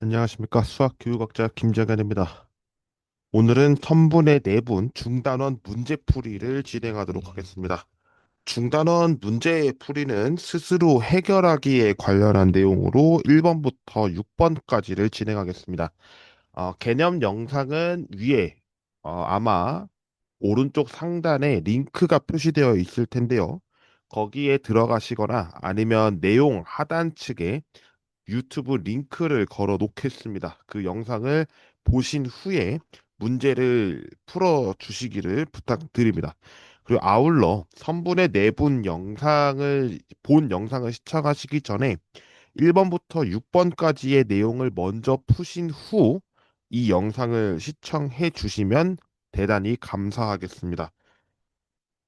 안녕하십니까. 수학교육학자 김정현입니다. 오늘은 선분의 내분 중단원 문제풀이를 진행하도록 하겠습니다. 중단원 문제풀이는 스스로 해결하기에 관련한 내용으로 1번부터 6번까지를 진행하겠습니다. 개념 영상은 위에 아마 오른쪽 상단에 링크가 표시되어 있을 텐데요. 거기에 들어가시거나 아니면 내용 하단 측에 유튜브 링크를 걸어 놓겠습니다. 그 영상을 보신 후에 문제를 풀어 주시기를 부탁드립니다. 그리고 아울러 선분의 내분 영상을 본 영상을 시청하시기 전에 1번부터 6번까지의 내용을 먼저 푸신 후 이 영상을 시청해 주시면 대단히 감사하겠습니다.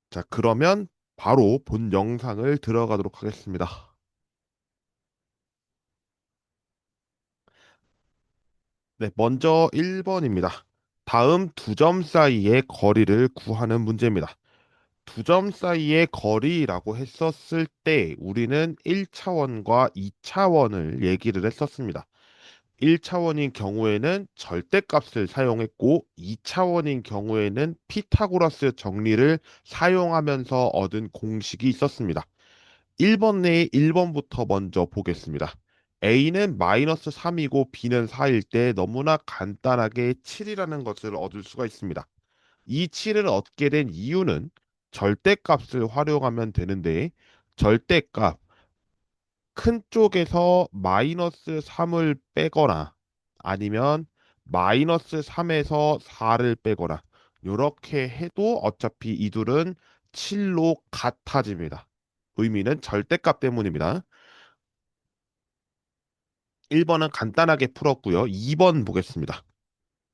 자, 그러면 바로 본 영상을 들어가도록 하겠습니다. 네, 먼저 1번입니다. 다음 두 점 사이의 거리를 구하는 문제입니다. 두 점 사이의 거리라고 했었을 때 우리는 1차원과 2차원을 얘기를 했었습니다. 1차원인 경우에는 절대값을 사용했고 2차원인 경우에는 피타고라스 정리를 사용하면서 얻은 공식이 있었습니다. 1번 내에 1번부터 먼저 보겠습니다. A는 마이너스 3이고 B는 4일 때 너무나 간단하게 7이라는 것을 얻을 수가 있습니다. 이 7을 얻게 된 이유는 절대값을 활용하면 되는데 절대값 큰 쪽에서 마이너스 3을 빼거나 아니면 마이너스 3에서 4를 빼거나 이렇게 해도 어차피 이 둘은 7로 같아집니다. 의미는 절대값 때문입니다. 1번은 간단하게 풀었고요. 2번 보겠습니다.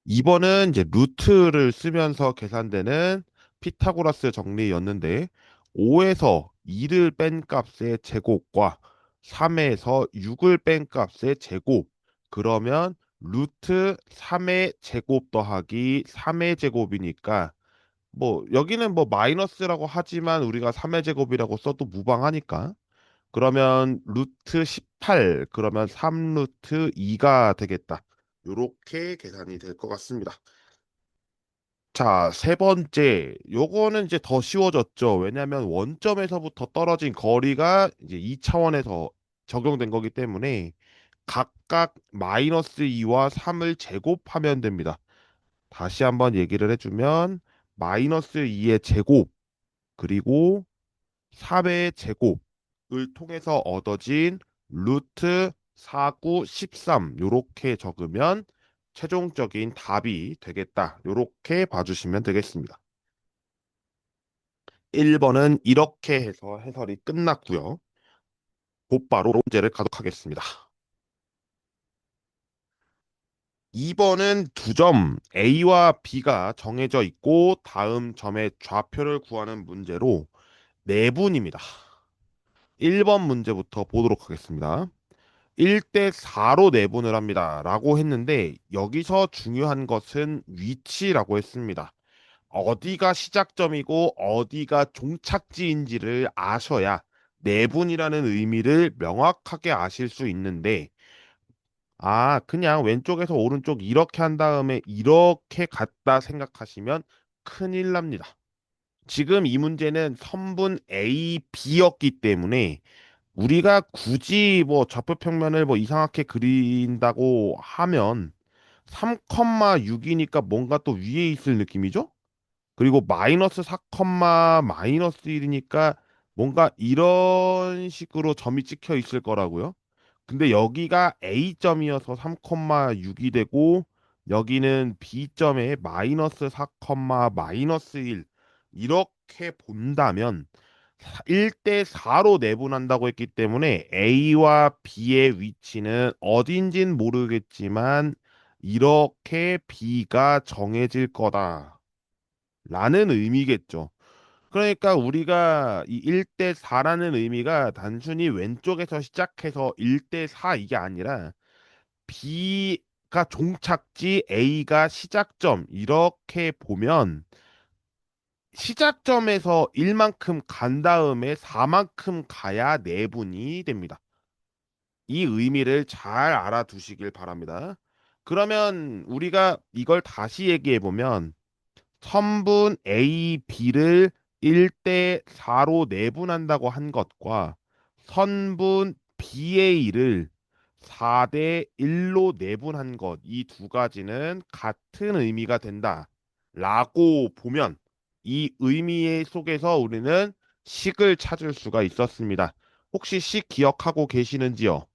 2번은 이제 루트를 쓰면서 계산되는 피타고라스 정리였는데 5에서 2를 뺀 값의 제곱과 3에서 6을 뺀 값의 제곱 그러면 루트 3의 제곱 더하기 3의 제곱이니까 뭐 여기는 뭐 마이너스라고 하지만 우리가 3의 제곱이라고 써도 무방하니까 그러면 루트 18 그러면 3 루트 2가 되겠다. 요렇게 계산이 될 것 같습니다. 자, 세 번째. 요거는 이제 더 쉬워졌죠. 왜냐하면 원점에서부터 떨어진 거리가 이제 2차원에서 적용된 거기 때문에 각각 마이너스 2와 3을 제곱하면 됩니다. 다시 한번 얘기를 해주면 마이너스 2의 제곱 그리고 4의 제곱을 통해서 얻어진 루트 49, 13 요렇게 적으면 최종적인 답이 되겠다. 요렇게 봐주시면 되겠습니다. 1번은 이렇게 해서 해설이 끝났고요. 곧바로 문제를 가도록하겠습니다. 2번은 두 점 A와 B가 정해져 있고 다음 점의 좌표를 구하는 문제로 내분입니다. 1번 문제부터 보도록 하겠습니다. 1대 4로 내분을 합니다. 라고 했는데 여기서 중요한 것은 위치라고 했습니다. 어디가 시작점이고 어디가 종착지인지를 아셔야 내분이라는 의미를 명확하게 아실 수 있는데 그냥 왼쪽에서 오른쪽 이렇게 한 다음에 이렇게 갔다 생각하시면 큰일 납니다. 지금 이 문제는 선분 A, B였기 때문에 우리가 굳이 뭐 좌표평면을 뭐 이상하게 그린다고 하면 3,6이니까 뭔가 또 위에 있을 느낌이죠? 그리고 마이너스 4, 마이너스 1이니까 뭔가 이런 식으로 점이 찍혀 있을 거라고요. 근데 여기가 A점이어서 3,6이 되고 여기는 B점에 마이너스 4, 마이너스 1 이렇게 본다면 1대 4로 내분한다고 했기 때문에 A와 B의 위치는 어딘진 모르겠지만 이렇게 B가 정해질 거다. 라는 의미겠죠. 그러니까 우리가 이 1대 4라는 의미가 단순히 왼쪽에서 시작해서 1대 4 이게 아니라 B가 종착지, A가 시작점 이렇게 보면 시작점에서 1만큼 간 다음에 4만큼 가야 내분이 됩니다. 이 의미를 잘 알아두시길 바랍니다. 그러면 우리가 이걸 다시 얘기해 보면 선분 A, B를 1대 4로 내분한다고 한 것과 선분 BA를 4대 1로 내분한 것, 이 두 가지는 같은 의미가 된다. 라고 보면 이 의미 속에서 우리는 식을 찾을 수가 있었습니다. 혹시 식 기억하고 계시는지요?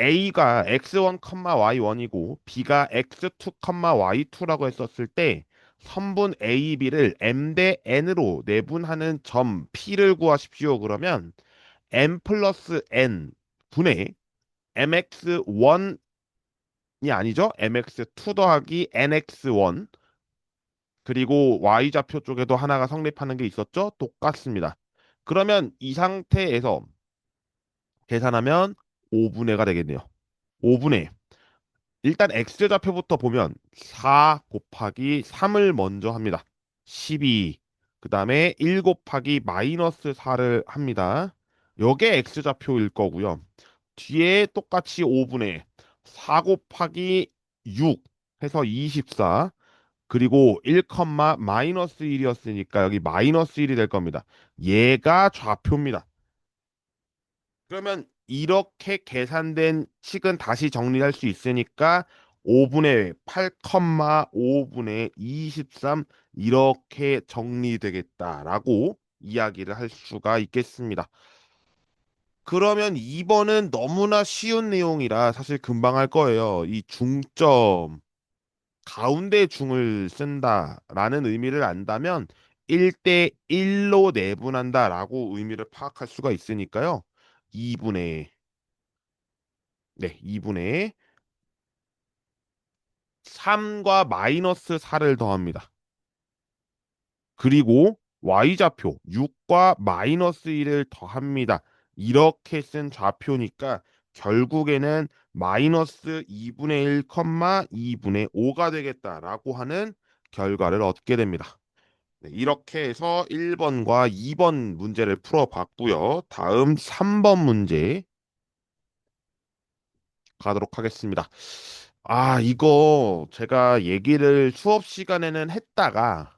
A가 x1, y1이고 B가 x2, y2라고 했었을 때 선분 A, B를 m 대 n으로 내분하는 점 P를 구하십시오. 그러면 m 플러스 n 분의 mx1이 아니죠? mx2 더하기 nx1 그리고 y좌표 쪽에도 하나가 성립하는 게 있었죠? 똑같습니다. 그러면 이 상태에서 계산하면 5분의가 되겠네요. 5분의 일단 x좌표부터 보면 4 곱하기 3을 먼저 합니다. 12. 그 다음에 1 곱하기 마이너스 4를 합니다. 요게 x좌표일 거고요. 뒤에 똑같이 5분의 4 곱하기 6 해서 24. 그리고 1, 마이너스 1이었으니까 여기 마이너스 1이 될 겁니다. 얘가 좌표입니다. 그러면 이렇게 계산된 식은 다시 정리할 수 있으니까 5분의 8, 5분의 23 이렇게 정리되겠다라고 이야기를 할 수가 있겠습니다. 그러면 2번은 너무나 쉬운 내용이라 사실 금방 할 거예요. 이 중점, 가운데 중을 쓴다라는 의미를 안다면 1대 1로 내분한다라고 의미를 파악할 수가 있으니까요. 2분의 네, 2분의 3과 마이너스 4를 더합니다. 그리고 y좌표 6과 마이너스 1을 더합니다. 이렇게 쓴 좌표니까 결국에는 마이너스 2분의 1, 2분의 5가 되겠다라고 하는 결과를 얻게 됩니다. 네, 이렇게 해서 1번과 2번 문제를 풀어봤고요. 다음 3번 문제 가도록 하겠습니다. 아, 이거 제가 얘기를 수업 시간에는 했다가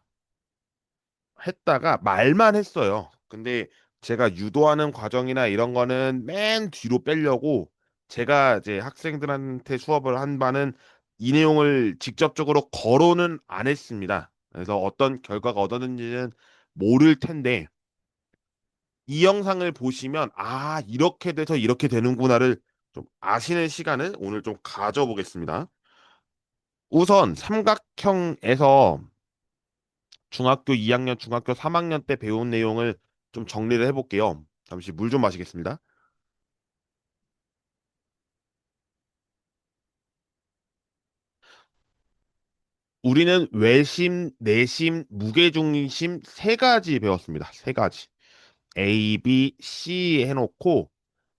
말만 했어요. 근데 제가 유도하는 과정이나 이런 거는 맨 뒤로 빼려고 제가 이제 학생들한테 수업을 한 바는 이 내용을 직접적으로 거론은 안 했습니다. 그래서 어떤 결과가 얻었는지는 모를 텐데 이 영상을 보시면 아, 이렇게 돼서 이렇게 되는구나를 좀 아시는 시간을 오늘 좀 가져보겠습니다. 우선 삼각형에서 중학교 2학년, 중학교 3학년 때 배운 내용을 좀 정리를 해볼게요. 잠시 물 좀 마시겠습니다. 우리는 외심, 내심, 무게중심 세 가지 배웠습니다. 세 가지. A, B, C 해놓고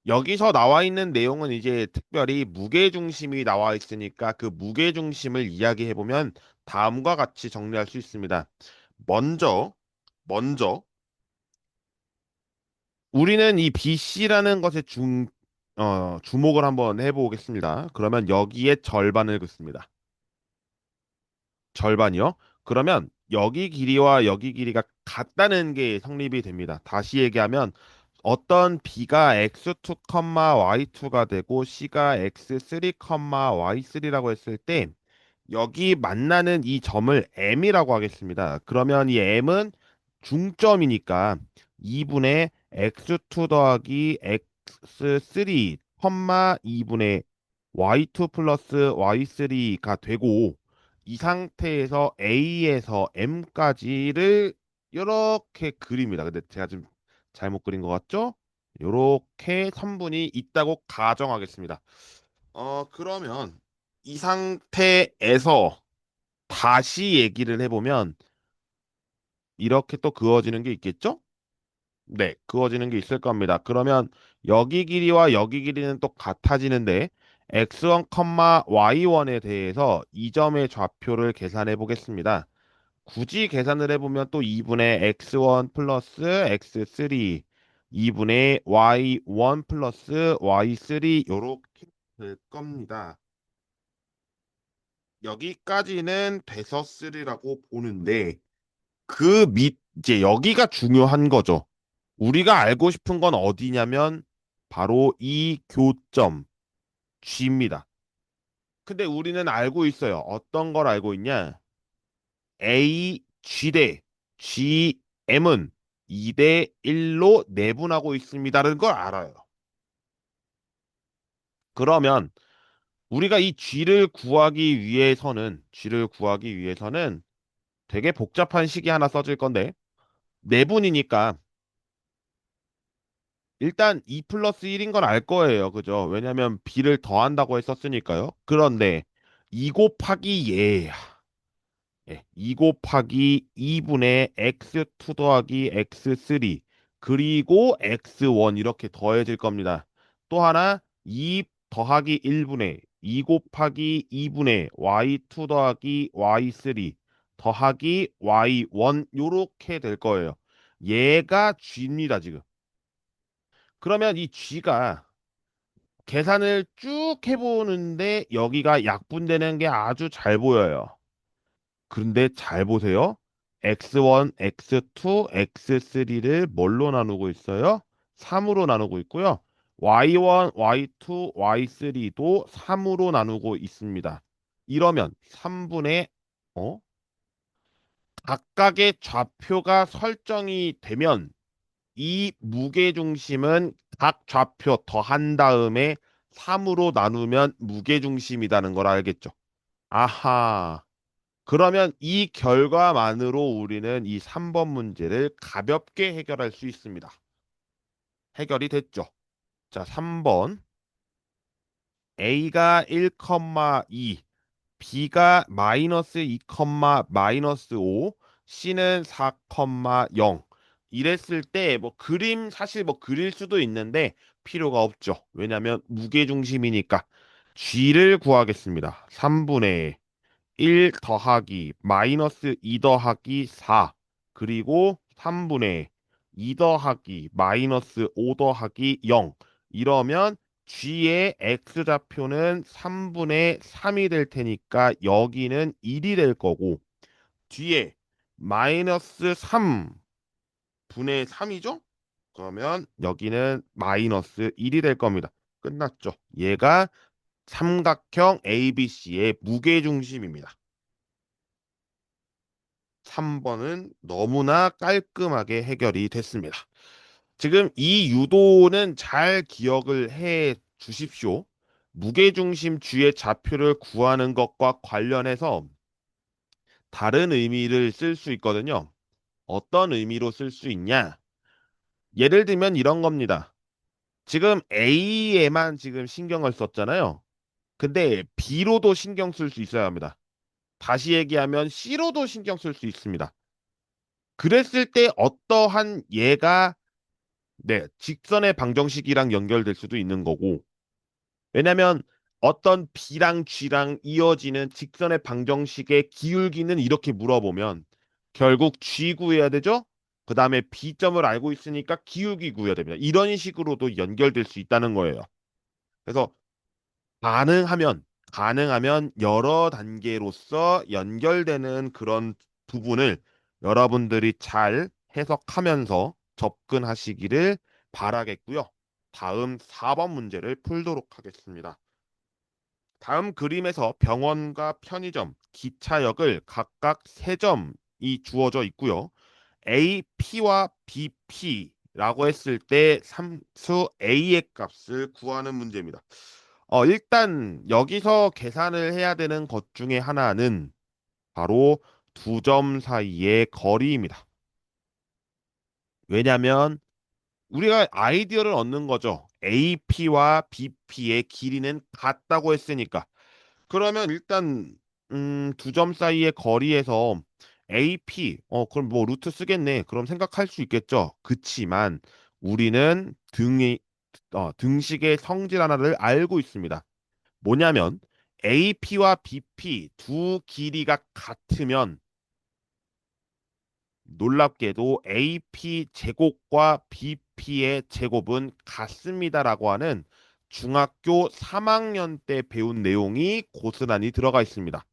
여기서 나와 있는 내용은 이제 특별히 무게중심이 나와 있으니까 그 무게중심을 이야기해보면 다음과 같이 정리할 수 있습니다. 먼저, 먼저 우리는 이 BC라는 것에 주목을 한번 해보겠습니다. 그러면 여기에 절반을 긋습니다. 절반이요? 그러면 여기 길이와 여기 길이가 같다는 게 성립이 됩니다. 다시 얘기하면 어떤 B가 x2, y2가 되고 C가 x3, y3라고 했을 때 여기 만나는 이 점을 M이라고 하겠습니다. 그러면 이 M은 중점이니까 2분의 x2 더하기 x3, 2분의 y2 플러스 y3가 되고 이 상태에서 A에서 M까지를 이렇게 그립니다. 근데 제가 지금 잘못 그린 것 같죠? 이렇게 선분이 있다고 가정하겠습니다. 그러면 이 상태에서 다시 얘기를 해보면 이렇게 또 그어지는 게 있겠죠? 네, 그어지는 게 있을 겁니다. 그러면 여기 길이와 여기 길이는 또 같아지는데 x1, y1에 대해서 이 점의 좌표를 계산해 보겠습니다. 굳이 계산을 해보면 또 2분의 x1 플러스 x3 2분의 y1 플러스 y3 요렇게 될 겁니다. 여기까지는 됐었으리라고 보는데 그 밑, 이제 여기가 중요한 거죠. 우리가 알고 싶은 건 어디냐면 바로 이 교점 G입니다. 근데 우리는 알고 있어요. 어떤 걸 알고 있냐? A, G 대 GM은 2대 1로 내분하고 있습니다라는 걸 알아요. 그러면 우리가 이 G를 구하기 위해서는 되게 복잡한 식이 하나 써질 건데 내분이니까 일단 2 플러스 1인 건 알 거예요. 그죠? 왜냐면 B를 더한다고 했었으니까요. 그런데 2 곱하기 2 곱하기 2분의 x2 더하기 x3 그리고 x1 이렇게 더해질 겁니다. 또 하나 2 더하기 1분의 2 곱하기 2분의 y2 더하기 y3 더하기 y1 요렇게 될 거예요. 얘가 g입니다, 지금. 그러면 이 g가 계산을 쭉 해보는데 여기가 약분되는 게 아주 잘 보여요. 그런데 잘 보세요. x1, x2, x3를 뭘로 나누고 있어요? 3으로 나누고 있고요. y1, y2, y3도 3으로 나누고 있습니다. 이러면 3분의 각각의 좌표가 설정이 되면 이 무게중심은 각 좌표 더한 다음에 3으로 나누면 무게중심이라는 걸 알겠죠? 아하. 그러면 이 결과만으로 우리는 이 3번 문제를 가볍게 해결할 수 있습니다. 해결이 됐죠? 자, 3번. A가 1,2, B가 마이너스 2, 마이너스 5, C는 4,0. 이랬을 때 뭐 그림 사실 뭐 그릴 수도 있는데 필요가 없죠. 왜냐면 무게중심이니까 G를 구하겠습니다. 3분의 1 더하기 마이너스 2 더하기 4 그리고 3분의 2 더하기 마이너스 5 더하기 0 이러면 G의 X좌표는 3분의 3이 될 테니까 여기는 1이 될 거고 뒤에 마이너스 3분의 3이죠? 그러면 여기는 마이너스 1이 될 겁니다. 끝났죠? 얘가 삼각형 ABC의 무게중심입니다. 3번은 너무나 깔끔하게 해결이 됐습니다. 지금 이 유도는 잘 기억을 해 주십시오. 무게중심 G의 좌표를 구하는 것과 관련해서 다른 의미를 쓸 수 있거든요. 어떤 의미로 쓸 수 있냐? 예를 들면 이런 겁니다. 지금 A에만 지금 신경을 썼잖아요. 근데 B로도 신경 쓸 수 있어야 합니다. 다시 얘기하면 C로도 신경 쓸 수 있습니다. 그랬을 때 어떠한 얘가 직선의 방정식이랑 연결될 수도 있는 거고 왜냐면 어떤 B랑 G랑 이어지는 직선의 방정식의 기울기는 이렇게 물어보면 결국 G 구해야 되죠? 그 다음에 B점을 알고 있으니까 기울기 구해야 됩니다. 이런 식으로도 연결될 수 있다는 거예요. 그래서 가능하면 가능하면 여러 단계로서 연결되는 그런 부분을 여러분들이 잘 해석하면서 접근하시기를 바라겠고요. 다음 4번 문제를 풀도록 하겠습니다. 다음 그림에서 병원과 편의점, 기차역을 각각 3점이 주어져 있고요. A, P와 B, P라고 했을 때 함수 A의 값을 구하는 문제입니다. 일단 여기서 계산을 해야 되는 것 중에 하나는 바로 두 점 사이의 거리입니다. 왜냐하면 우리가 아이디어를 얻는 거죠. AP와 BP의 길이는 같다고 했으니까. 그러면 일단 두 점 사이의 거리에서 AP 그럼 뭐 루트 쓰겠네. 그럼 생각할 수 있겠죠. 그치만 우리는 등식의 성질 하나를 알고 있습니다. 뭐냐면 AP와 BP 두 길이가 같으면 놀랍게도 AP 제곱과 BP의 제곱은 같습니다라고 하는 중학교 3학년 때 배운 내용이 고스란히 들어가 있습니다.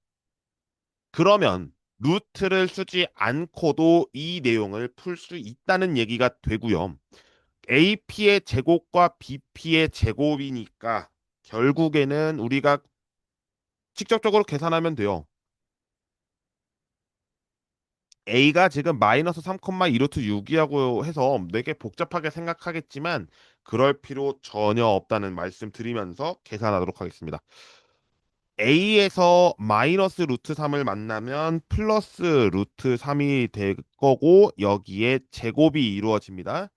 그러면 루트를 쓰지 않고도 이 내용을 풀 수 있다는 얘기가 되고요. AP의 제곱과 BP의 제곱이니까 결국에는 우리가 직접적으로 계산하면 돼요. A가 지금 마이너스 3,2루트 6이라고 해서 되게 복잡하게 생각하겠지만 그럴 필요 전혀 없다는 말씀 드리면서 계산하도록 하겠습니다. A에서 마이너스 루트 3을 만나면 플러스 루트 3이 될 거고 여기에 제곱이 이루어집니다.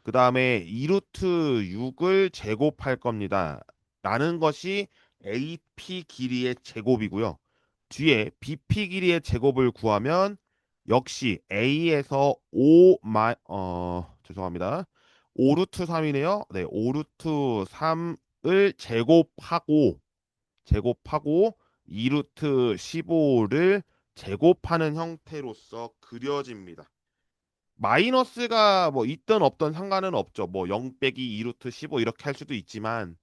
그 다음에 2루트 6을 제곱할 겁니다. 라는 것이 AP 길이의 제곱이고요. 뒤에 BP 길이의 제곱을 구하면 역시 A에서 죄송합니다. 5루트 3이네요. 네, 5루트 3을 제곱하고 2루트 15를 제곱하는 형태로서 그려집니다. 마이너스가 뭐 있든 없든 상관은 없죠. 뭐 0 빼기 2루트 15 이렇게 할 수도 있지만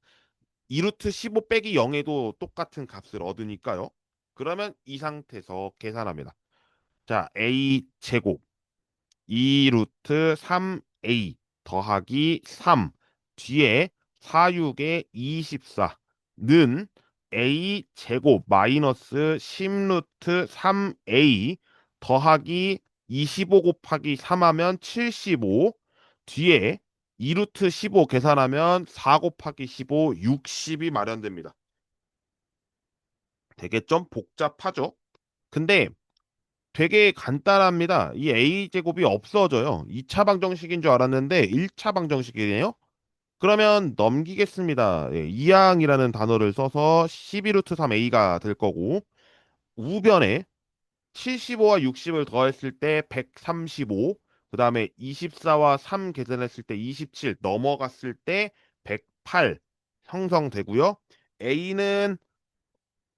2루트 15 빼기 0에도 똑같은 값을 얻으니까요. 그러면 이 상태에서 계산합니다. 자, A 제곱 2루트 3A 더하기 3 뒤에 4, 6에 24는 A 제곱 마이너스 10루트 3A 더하기 25 곱하기 3 하면 75 뒤에 2루트 15 계산하면 4 곱하기 15 60이 마련됩니다. 되게 좀 복잡하죠? 근데 되게 간단합니다. 이 A 제곱이 없어져요. 2차 방정식인 줄 알았는데 1차 방정식이네요. 그러면 넘기겠습니다. 예, 이항이라는 단어를 써서 12루트 3A가 될 거고 우변에 75와 60을 더했을 때 135, 그 다음에 24와 3 계산했을 때 27 넘어갔을 때 108 형성되고요. A는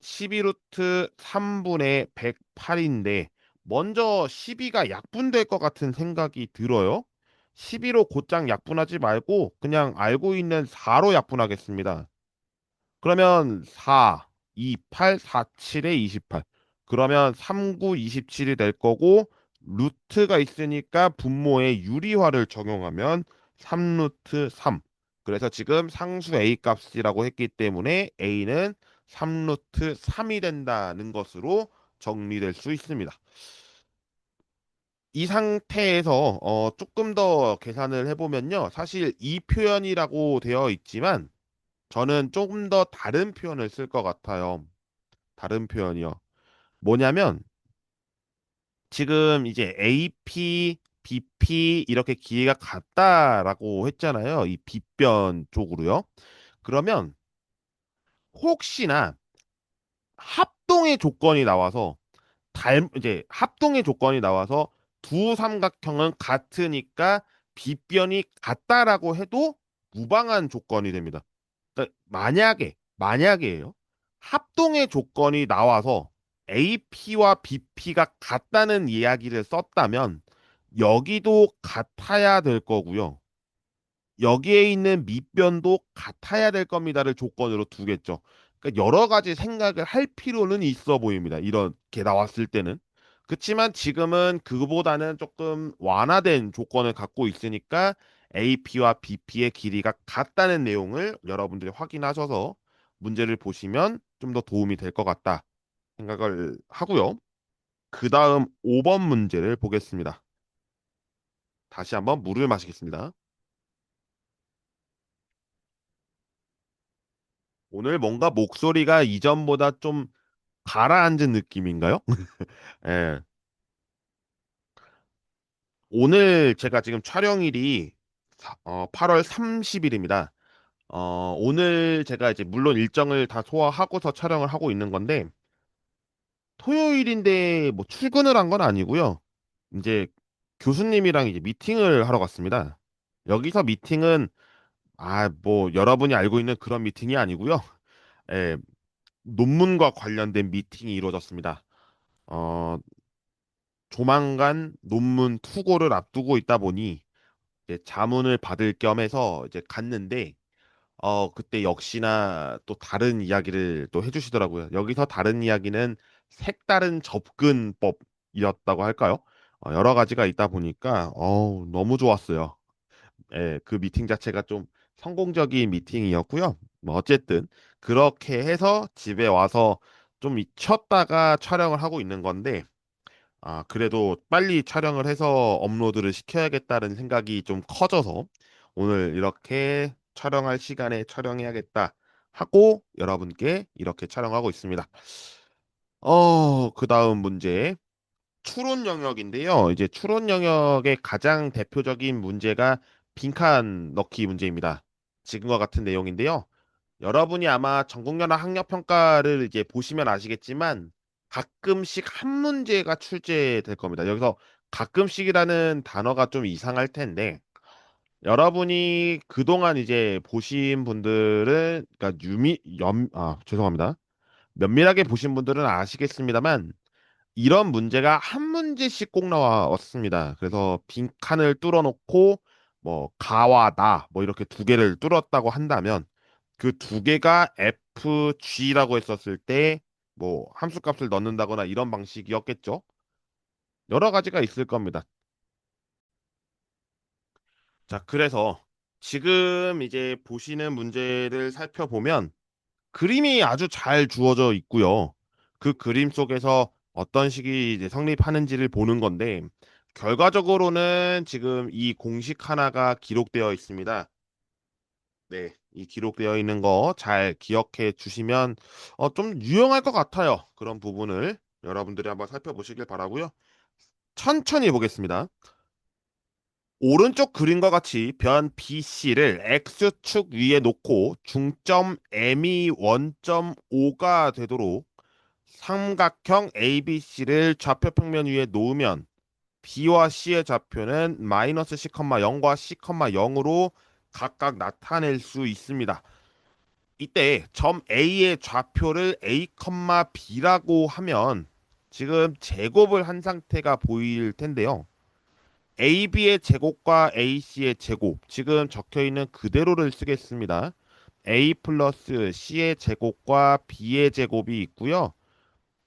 12루트 3분의 108인데 먼저 12가 약분될 것 같은 생각이 들어요. 12로 곧장 약분하지 말고 그냥 알고 있는 4로 약분하겠습니다. 그러면 4, 2, 8, 4, 7에 28. 그러면 3, 9, 27이 될 거고 루트가 있으니까 분모에 유리화를 적용하면 3루트 3. 그래서 지금 상수 A 값이라고 했기 때문에 A는 3루트 3이 된다는 것으로 정리될 수 있습니다. 이 상태에서 조금 더 계산을 해보면요. 사실 이 표현이라고 되어 있지만 저는 조금 더 다른 표현을 쓸 것 같아요. 다른 표현이요. 뭐냐면 지금 이제 AP, BP 이렇게 기회가 같다라고 했잖아요. 이 빗변 쪽으로요. 그러면 혹시나 합동의 조건이 나와서 이제 합동의 조건이 나와서 두 삼각형은 같으니까 빗변이 같다라고 해도 무방한 조건이 됩니다. 그러니까 만약에예요. 합동의 조건이 나와서 AP와 BP가 같다는 이야기를 썼다면 여기도 같아야 될 거고요. 여기에 있는 밑변도 같아야 될 겁니다를 조건으로 두겠죠. 그러니까 여러 가지 생각을 할 필요는 있어 보입니다. 이렇게 나왔을 때는. 그렇지만 지금은 그보다는 조금 완화된 조건을 갖고 있으니까 AP와 BP의 길이가 같다는 내용을 여러분들이 확인하셔서 문제를 보시면 좀 더 도움이 될 것 같다 생각을 하고요. 그 다음 5번 문제를 보겠습니다. 다시 한번 물을 마시겠습니다. 오늘 뭔가 목소리가 이전보다 좀 가라앉은 느낌인가요? 예. 오늘 제가 지금 촬영일이 8월 30일입니다. 오늘 제가 이제 물론 일정을 다 소화하고서 촬영을 하고 있는 건데 토요일인데 뭐 출근을 한 건 아니고요. 이제 교수님이랑 이제 미팅을 하러 갔습니다. 여기서 미팅은 뭐 여러분이 알고 있는 그런 미팅이 아니고요. 예, 논문과 관련된 미팅이 이루어졌습니다. 어, 조만간 논문 투고를 앞두고 있다 보니 이제 자문을 받을 겸 해서 이제 갔는데 그때 역시나 또 다른 이야기를 또 해주시더라고요. 여기서 다른 이야기는 색다른 접근법이었다고 할까요? 여러 가지가 있다 보니까 너무 좋았어요. 예, 그 미팅 자체가 좀 성공적인 미팅이었고요. 뭐 어쨌든 그렇게 해서 집에 와서 좀 쉬었다가 촬영을 하고 있는 건데 그래도 빨리 촬영을 해서 업로드를 시켜야겠다는 생각이 좀 커져서 오늘 이렇게 촬영할 시간에 촬영해야겠다 하고 여러분께 이렇게 촬영하고 있습니다. 그 다음 문제. 추론 영역인데요. 이제 추론 영역의 가장 대표적인 문제가 빈칸 넣기 문제입니다. 지금과 같은 내용인데요. 여러분이 아마 전국연합 학력평가를 이제 보시면 아시겠지만 가끔씩 한 문제가 출제될 겁니다. 여기서 가끔씩이라는 단어가 좀 이상할 텐데 여러분이 그동안 이제 보신 분들은 그러니까 죄송합니다. 면밀하게 보신 분들은 아시겠습니다만 이런 문제가 한 문제씩 꼭 나왔습니다. 그래서 빈칸을 뚫어놓고 뭐 가와 나 뭐 이렇게 두 개를 뚫었다고 한다면 그 두 개가 FG라고 했었을 때 뭐 함수값을 넣는다거나 이런 방식이었겠죠. 여러 가지가 있을 겁니다. 자, 그래서 지금 이제 보시는 문제를 살펴보면 그림이 아주 잘 주어져 있고요. 그 그림 속에서 어떤 식이 이제 성립하는지를 보는 건데 결과적으로는 지금 이 공식 하나가 기록되어 있습니다. 네, 이 기록되어 있는 거 잘 기억해 주시면 좀 유용할 것 같아요. 그런 부분을 여러분들이 한번 살펴보시길 바라고요. 천천히 보겠습니다. 오른쪽 그림과 같이 변 BC를 X축 위에 놓고 중점 M이 원점 O가 되도록 삼각형 ABC를 좌표 평면 위에 놓으면 B와 C의 좌표는 마이너스 C, 0과 C, 0으로 각각 나타낼 수 있습니다. 이때 점 A의 좌표를 A, B라고 하면 지금 제곱을 한 상태가 보일 텐데요. AB의 제곱과 AC의 제곱 지금 적혀 있는 그대로를 쓰겠습니다. A 플러스 C의 제곱과 B의 제곱이 있고요.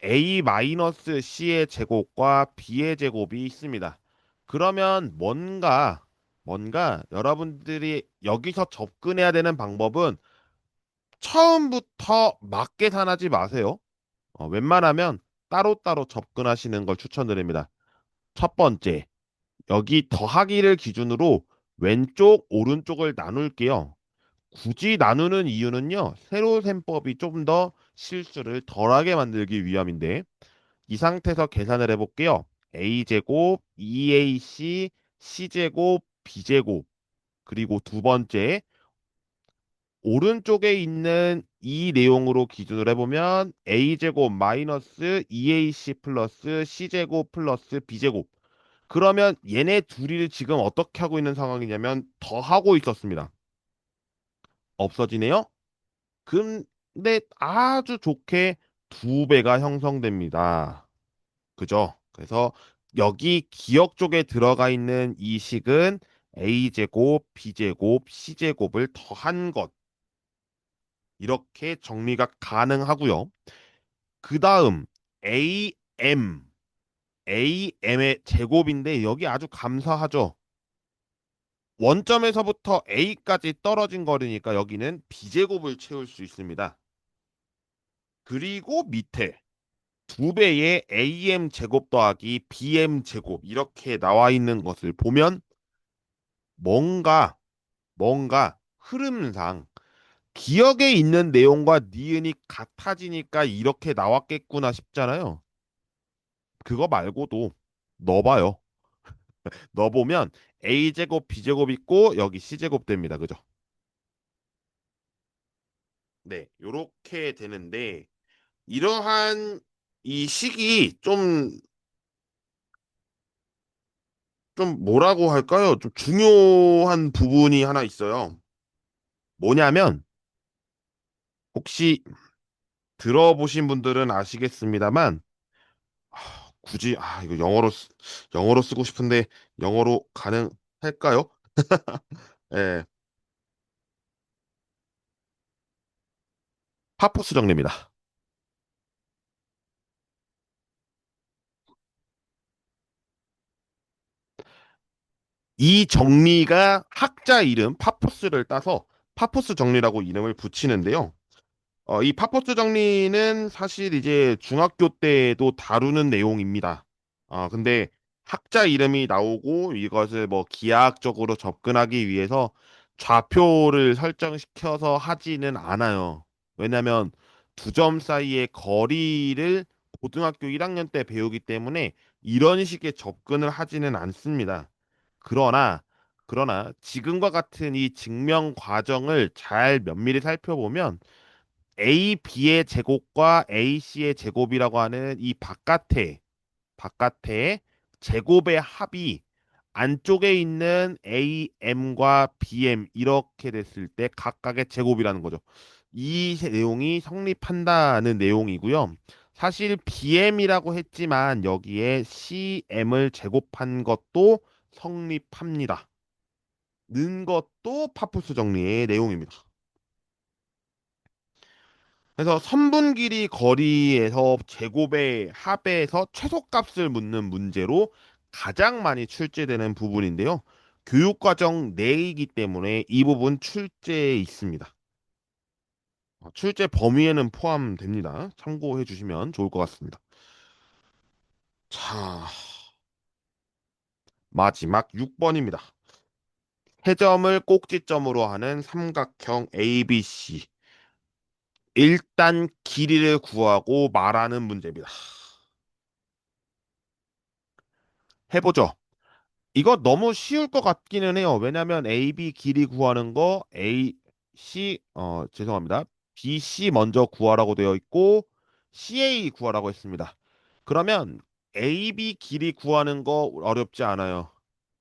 A 마이너스 C의 제곱과 B의 제곱이 있습니다. 그러면 뭔가 여러분들이 여기서 접근해야 되는 방법은 처음부터 맞계산하지 마세요. 웬만하면 따로따로 접근하시는 걸 추천드립니다. 첫 번째, 여기 더하기를 기준으로 왼쪽, 오른쪽을 나눌게요. 굳이 나누는 이유는요, 세로셈법이 좀 더 실수를 덜하게 만들기 위함인데, 이 상태에서 계산을 해볼게요. a제곱, 2ac, c제곱, b제곱, 그리고 두 번째, 오른쪽에 있는 이 내용으로 기준을 해보면 a제곱 마이너스 2ac 플러스 c제곱 플러스 b제곱. 그러면 얘네 둘이 지금 어떻게 하고 있는 상황이냐면 더하고 있었습니다. 없어지네요. 근데 아주 좋게 두 배가 형성됩니다. 그죠? 그래서 여기 기억 쪽에 들어가 있는 이 식은 a제곱, b제곱, c제곱을 더한 것. 이렇게 정리가 가능하고요. 그 다음 AM, AM의 제곱인데 여기 아주 감사하죠. 원점에서부터 A까지 떨어진 거리니까 여기는 B제곱을 채울 수 있습니다. 그리고 밑에 두 배의 AM 제곱 더하기 BM 제곱 이렇게 나와 있는 것을 보면 뭔가 흐름상 기억에 있는 내용과 니은이 같아지니까 이렇게 나왔겠구나 싶잖아요. 그거 말고도 넣어봐요. 넣어보면 A제곱, B제곱 있고 여기 C제곱 됩니다. 그죠? 네, 요렇게 되는데 이러한 이 식이 좀 뭐라고 할까요? 좀 중요한 부분이 하나 있어요. 뭐냐면 혹시 들어보신 분들은 아시겠습니다만 굳이 이거 영어로 쓰고 싶은데 영어로 가능할까요? 예, 파포스 정리입니다. 이 정리가 학자 이름 파포스를 따서 파포스 정리라고 이름을 붙이는데요. 이 파퍼스 정리는 사실 이제 중학교 때도 다루는 내용입니다. 근데 학자 이름이 나오고 이것을 뭐 기하학적으로 접근하기 위해서 좌표를 설정시켜서 하지는 않아요. 왜냐하면 두 점 사이의 거리를 고등학교 1학년 때 배우기 때문에 이런 식의 접근을 하지는 않습니다. 그러나 지금과 같은 이 증명 과정을 잘 면밀히 살펴보면 AB의 제곱과 AC의 제곱이라고 하는 이 바깥에 제곱의 합이 안쪽에 있는 AM과 BM 이렇게 됐을 때 각각의 제곱이라는 거죠. 이 내용이 성립한다는 내용이고요. 사실 BM이라고 했지만 여기에 CM을 제곱한 것도 성립합니다. 는 것도 파푸스 정리의 내용입니다. 그래서 선분 길이 거리에서 제곱의 합에서 최소값을 묻는 문제로 가장 많이 출제되는 부분인데요. 교육과정 내이기 때문에 이 부분 출제에 있습니다. 출제 범위에는 포함됩니다. 참고해 주시면 좋을 것 같습니다. 자, 마지막 6번입니다. 해점을 꼭지점으로 하는 삼각형 ABC. 일단 길이를 구하고 말하는 문제입니다. 해보죠. 이거 너무 쉬울 것 같기는 해요. 왜냐면 AB 길이 구하는 거 죄송합니다. BC 먼저 구하라고 되어 있고 CA 구하라고 했습니다. 그러면 AB 길이 구하는 거 어렵지 않아요.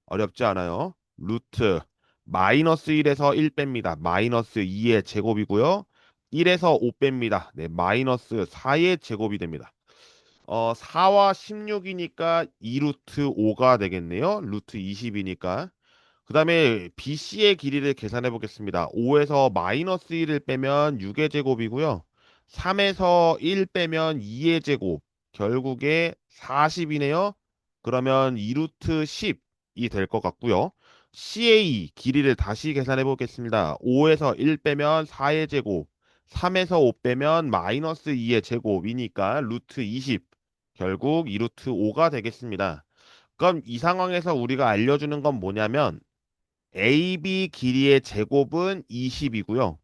어렵지 않아요. 루트 마이너스 1에서 1 뺍니다. 마이너스 2의 제곱이고요. 1에서 5 뺍니다. 네, 마이너스 4의 제곱이 됩니다. 4와 16이니까 2루트 5가 되겠네요. 루트 20이니까. 그 다음에 BC의 길이를 계산해 보겠습니다. 5에서 마이너스 1을 빼면 6의 제곱이고요. 3에서 1 빼면 2의 제곱. 결국에 40이네요. 그러면 2루트 10이 될 것 같고요. CA 길이를 다시 계산해 보겠습니다. 5에서 1 빼면 4의 제곱. 3에서 5 빼면 마이너스 2의 제곱이니까 루트 20. 결국 2루트 5가 되겠습니다. 그럼 이 상황에서 우리가 알려주는 건 뭐냐면 AB 길이의 제곱은 20이고요.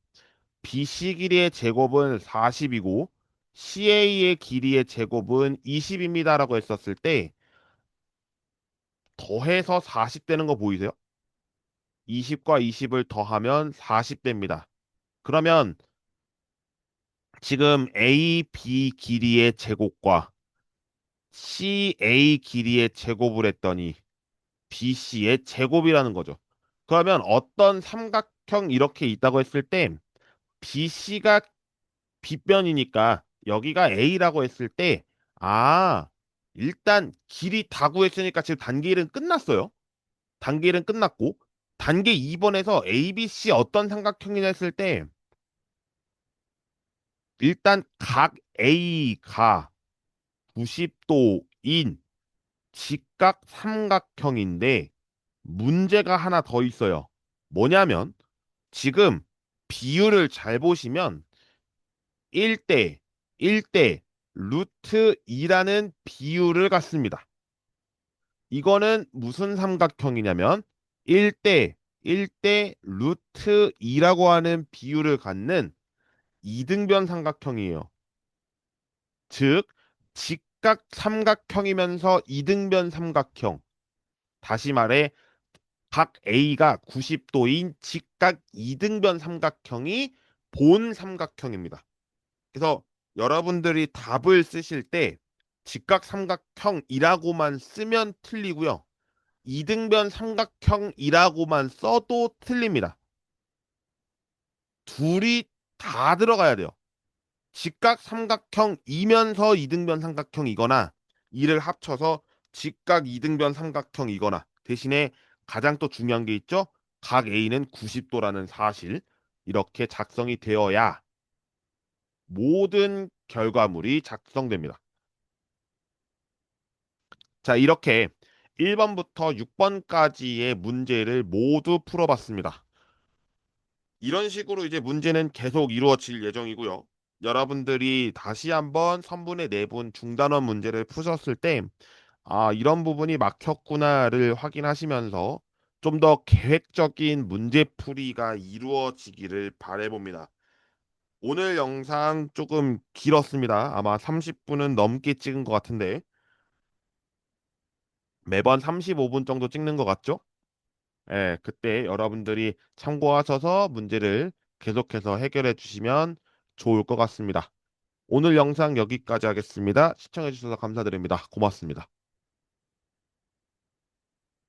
BC 길이의 제곱은 40이고 CA의 길이의 제곱은 20입니다라고 했었을 때 더해서 40 되는 거 보이세요? 20과 20을 더하면 40 됩니다. 그러면 지금 AB 길이의 제곱과 CA 길이의 제곱을 했더니 BC의 제곱이라는 거죠. 그러면 어떤 삼각형 이렇게 있다고 했을 때 BC가 빗변이니까 여기가 A라고 했을 때 일단 길이 다 구했으니까 지금 단계 1은 끝났어요. 단계 1은 끝났고 단계 2번에서 ABC 어떤 삼각형이냐 했을 때 일단 각 A가 90도인 직각 삼각형인데 문제가 하나 더 있어요. 뭐냐면 지금 비율을 잘 보시면 1대 1대 루트 2라는 비율을 갖습니다. 이거는 무슨 삼각형이냐면 1대 1대 루트 2라고 하는 비율을 갖는 이등변 삼각형이에요. 즉 직각 삼각형이면서 이등변 삼각형. 다시 말해 각 A가 90도인 직각 이등변 삼각형이 본 삼각형입니다. 그래서 여러분들이 답을 쓰실 때 직각 삼각형이라고만 쓰면 틀리고요. 이등변 삼각형이라고만 써도 틀립니다. 둘이 다 들어가야 돼요. 직각 삼각형이면서 이등변 삼각형이거나 이를 합쳐서 직각 이등변 삼각형이거나 대신에 가장 또 중요한 게 있죠. 각 A는 90도라는 사실. 이렇게 작성이 되어야 모든 결과물이 작성됩니다. 자, 이렇게 1번부터 6번까지의 문제를 모두 풀어봤습니다. 이런 식으로 이제 문제는 계속 이루어질 예정이고요. 여러분들이 다시 한번 선분의 내분 중단원 문제를 푸셨을 때, 아, 이런 부분이 막혔구나를 확인하시면서 좀 더 계획적인 문제풀이가 이루어지기를 바라봅니다. 오늘 영상 조금 길었습니다. 아마 30분은 넘게 찍은 것 같은데, 매번 35분 정도 찍는 것 같죠? 예, 그때 여러분들이 참고하셔서 문제를 계속해서 해결해 주시면 좋을 것 같습니다. 오늘 영상 여기까지 하겠습니다. 시청해 주셔서 감사드립니다. 고맙습니다.